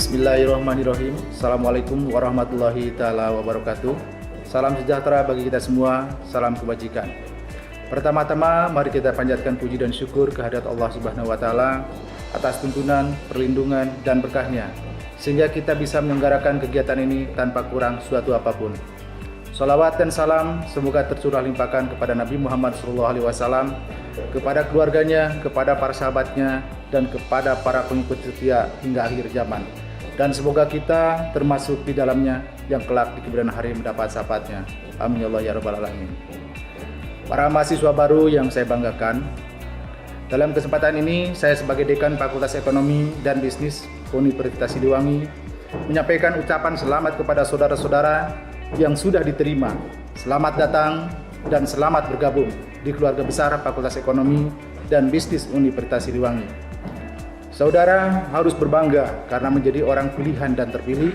Bismillahirrahmanirrahim. Assalamualaikum warahmatullahi ta'ala wabarakatuh. Salam sejahtera bagi kita semua, salam kebajikan. Pertama-tama mari kita panjatkan puji dan syukur kehadirat Allah Subhanahu wa Ta'ala atas tuntunan, perlindungan, dan berkahnya, sehingga kita bisa menyelenggarakan kegiatan ini tanpa kurang suatu apapun. Salawat dan salam semoga tercurah limpahkan kepada Nabi Muhammad SAW, kepada keluarganya, kepada para sahabatnya, dan kepada para pengikut setia hingga akhir zaman. Dan semoga kita termasuk di dalamnya yang kelak di kemudian hari mendapat syafaatnya. Amin ya Allah ya Rabbal Alamin. Para mahasiswa baru yang saya banggakan, dalam kesempatan ini saya sebagai Dekan Fakultas Ekonomi dan Bisnis Universitas Siliwangi menyampaikan ucapan selamat kepada saudara-saudara yang sudah diterima. Selamat datang dan selamat bergabung di keluarga besar Fakultas Ekonomi dan Bisnis Universitas Siliwangi. Saudara harus berbangga karena menjadi orang pilihan dan terpilih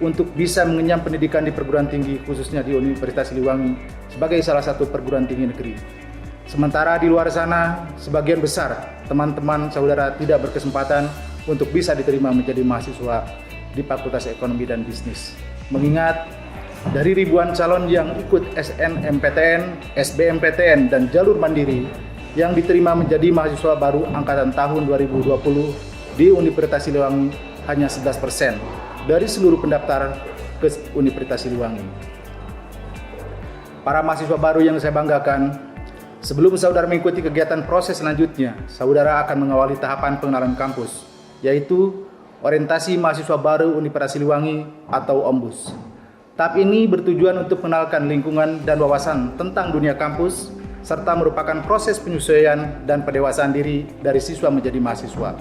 untuk bisa mengenyam pendidikan di perguruan tinggi, khususnya di Universitas Siliwangi sebagai salah satu perguruan tinggi negeri. Sementara di luar sana, sebagian besar teman-teman saudara tidak berkesempatan untuk bisa diterima menjadi mahasiswa di Fakultas Ekonomi dan Bisnis. Mengingat dari ribuan calon yang ikut SNMPTN, SBMPTN, dan jalur mandiri yang diterima menjadi mahasiswa baru angkatan tahun 2020 di Universitas Siliwangi hanya 11% dari seluruh pendaftar ke Universitas Siliwangi. Para mahasiswa baru yang saya banggakan, sebelum saudara mengikuti kegiatan proses selanjutnya, saudara akan mengawali tahapan pengenalan kampus, yaitu orientasi mahasiswa baru Universitas Siliwangi atau OMBUS. Tahap ini bertujuan untuk mengenalkan lingkungan dan wawasan tentang dunia kampus, serta merupakan proses penyesuaian dan pendewasaan diri dari siswa menjadi mahasiswa.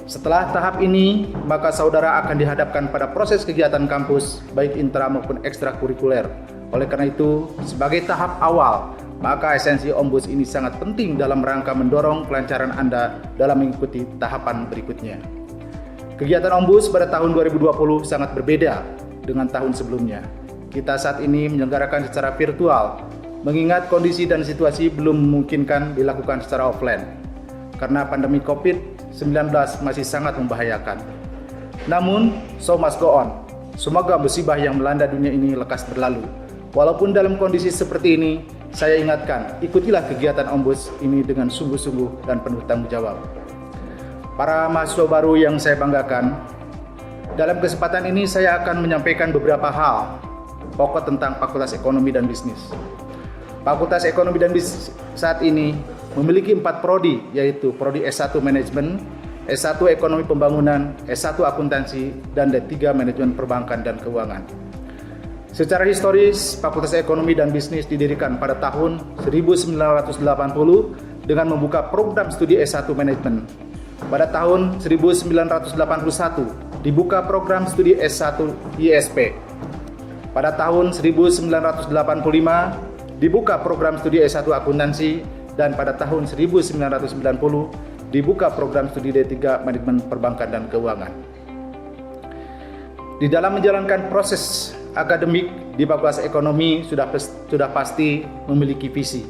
Setelah tahap ini, maka saudara akan dihadapkan pada proses kegiatan kampus, baik intra maupun ekstrakurikuler. Oleh karena itu, sebagai tahap awal, maka esensi OMBUS ini sangat penting dalam rangka mendorong kelancaran Anda dalam mengikuti tahapan berikutnya. Kegiatan OMBUS pada tahun 2020 sangat berbeda dengan tahun sebelumnya. Kita saat ini menyelenggarakan secara virtual, mengingat kondisi dan situasi belum memungkinkan dilakukan secara offline karena pandemi COVID-19 masih sangat membahayakan. Namun, show must go on. Semoga musibah yang melanda dunia ini lekas berlalu. Walaupun dalam kondisi seperti ini, saya ingatkan, ikutilah kegiatan OMBUS ini dengan sungguh-sungguh dan penuh tanggung jawab. Para mahasiswa baru yang saya banggakan, dalam kesempatan ini saya akan menyampaikan beberapa hal pokok tentang Fakultas Ekonomi dan Bisnis. Fakultas Ekonomi dan Bisnis saat ini memiliki 4 prodi, yaitu prodi S1 Manajemen, S1 Ekonomi Pembangunan, S1 Akuntansi, dan D3 Manajemen Perbankan dan Keuangan. Secara historis, Fakultas Ekonomi dan Bisnis didirikan pada tahun 1980 dengan membuka program studi S1 Manajemen. Pada tahun 1981 dibuka program studi S1 ISP. Pada tahun 1985 dibuka program studi S1 Akuntansi, dan pada tahun 1990 dibuka program studi D3 Manajemen Perbankan dan Keuangan. Di dalam menjalankan proses akademik di Fakultas Ekonomi sudah pasti memiliki visi.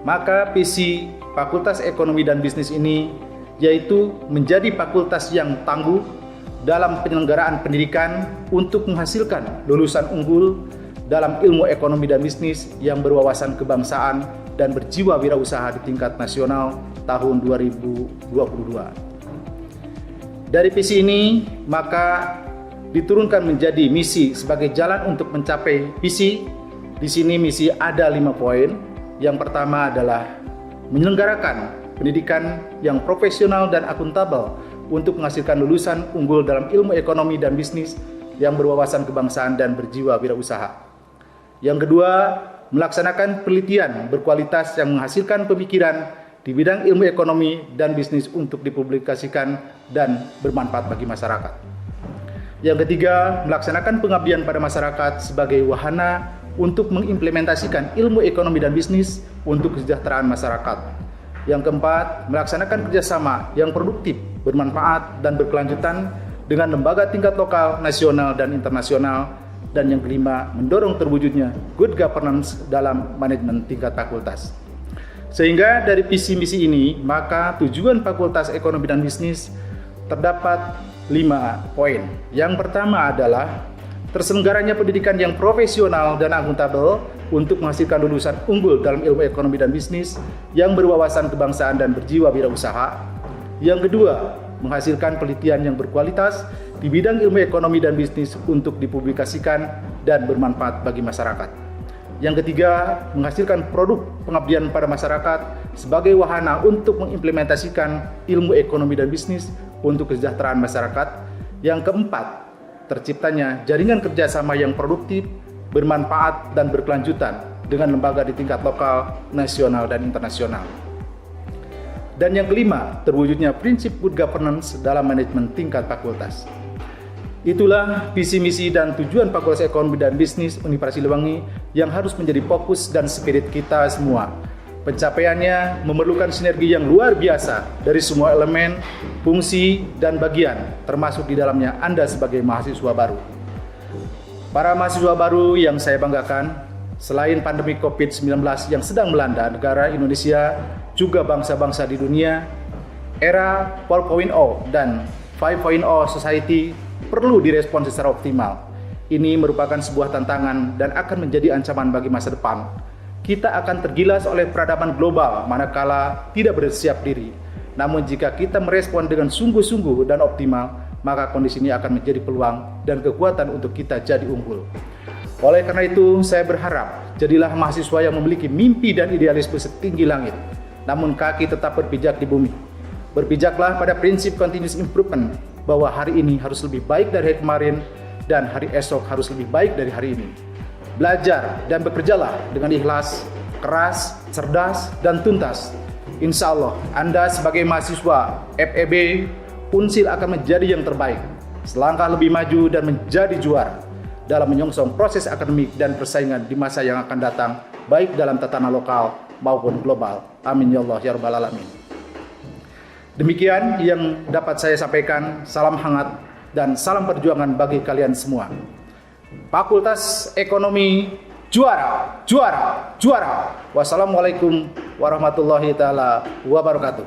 Maka visi Fakultas Ekonomi dan Bisnis ini yaitu menjadi fakultas yang tangguh dalam penyelenggaraan pendidikan untuk menghasilkan lulusan unggul dalam ilmu ekonomi dan bisnis yang berwawasan kebangsaan dan berjiwa wirausaha di tingkat nasional tahun 2022. Dari visi ini, maka diturunkan menjadi misi sebagai jalan untuk mencapai visi. Di sini misi ada 5 poin. Yang pertama adalah menyelenggarakan pendidikan yang profesional dan akuntabel untuk menghasilkan lulusan unggul dalam ilmu ekonomi dan bisnis yang berwawasan kebangsaan dan berjiwa wirausaha. Yang kedua, melaksanakan penelitian berkualitas yang menghasilkan pemikiran di bidang ilmu ekonomi dan bisnis untuk dipublikasikan dan bermanfaat bagi masyarakat. Yang ketiga, melaksanakan pengabdian pada masyarakat sebagai wahana untuk mengimplementasikan ilmu ekonomi dan bisnis untuk kesejahteraan masyarakat. Yang keempat, melaksanakan kerjasama yang produktif, bermanfaat, dan berkelanjutan dengan lembaga tingkat lokal, nasional, dan internasional. Dan yang kelima, mendorong terwujudnya good governance dalam manajemen tingkat fakultas. Sehingga dari visi misi ini, maka tujuan Fakultas Ekonomi dan Bisnis terdapat 5 poin. Yang pertama adalah terselenggaranya pendidikan yang profesional dan akuntabel untuk menghasilkan lulusan unggul dalam ilmu ekonomi dan bisnis yang berwawasan kebangsaan dan berjiwa wirausaha. Yang kedua, menghasilkan penelitian yang berkualitas di bidang ilmu ekonomi dan bisnis untuk dipublikasikan dan bermanfaat bagi masyarakat. Yang ketiga, menghasilkan produk pengabdian pada masyarakat sebagai wahana untuk mengimplementasikan ilmu ekonomi dan bisnis untuk kesejahteraan masyarakat. Yang keempat, terciptanya jaringan kerjasama yang produktif, bermanfaat, dan berkelanjutan dengan lembaga di tingkat lokal, nasional, dan internasional. Dan yang kelima, terwujudnya prinsip good governance dalam manajemen tingkat fakultas. Itulah visi misi dan tujuan Fakultas Ekonomi dan Bisnis Universitas Siliwangi yang harus menjadi fokus dan spirit kita semua. Pencapaiannya memerlukan sinergi yang luar biasa dari semua elemen, fungsi, dan bagian, termasuk di dalamnya Anda sebagai mahasiswa baru. Para mahasiswa baru yang saya banggakan, selain pandemi COVID-19 yang sedang melanda negara Indonesia, juga bangsa-bangsa di dunia, era 4.0 dan 5.0 society perlu direspon secara optimal. Ini merupakan sebuah tantangan dan akan menjadi ancaman bagi masa depan. Kita akan tergilas oleh peradaban global manakala tidak bersiap diri. Namun jika kita merespon dengan sungguh-sungguh dan optimal, maka kondisi ini akan menjadi peluang dan kekuatan untuk kita jadi unggul. Oleh karena itu, saya berharap jadilah mahasiswa yang memiliki mimpi dan idealisme setinggi langit, namun kaki tetap berpijak di bumi. Berpijaklah pada prinsip continuous improvement, bahwa hari ini harus lebih baik dari hari kemarin dan hari esok harus lebih baik dari hari ini. Belajar dan bekerjalah dengan ikhlas, keras, cerdas, dan tuntas. Insya Allah, Anda sebagai mahasiswa FEB Unsil akan menjadi yang terbaik, selangkah lebih maju dan menjadi juara dalam menyongsong proses akademik dan persaingan di masa yang akan datang, baik dalam tatanan lokal maupun global. Amin ya Allah ya rabbal alamin. Demikian yang dapat saya sampaikan. Salam hangat dan salam perjuangan bagi kalian semua. Fakultas Ekonomi juara, juara, juara. Wassalamualaikum warahmatullahi taala wabarakatuh.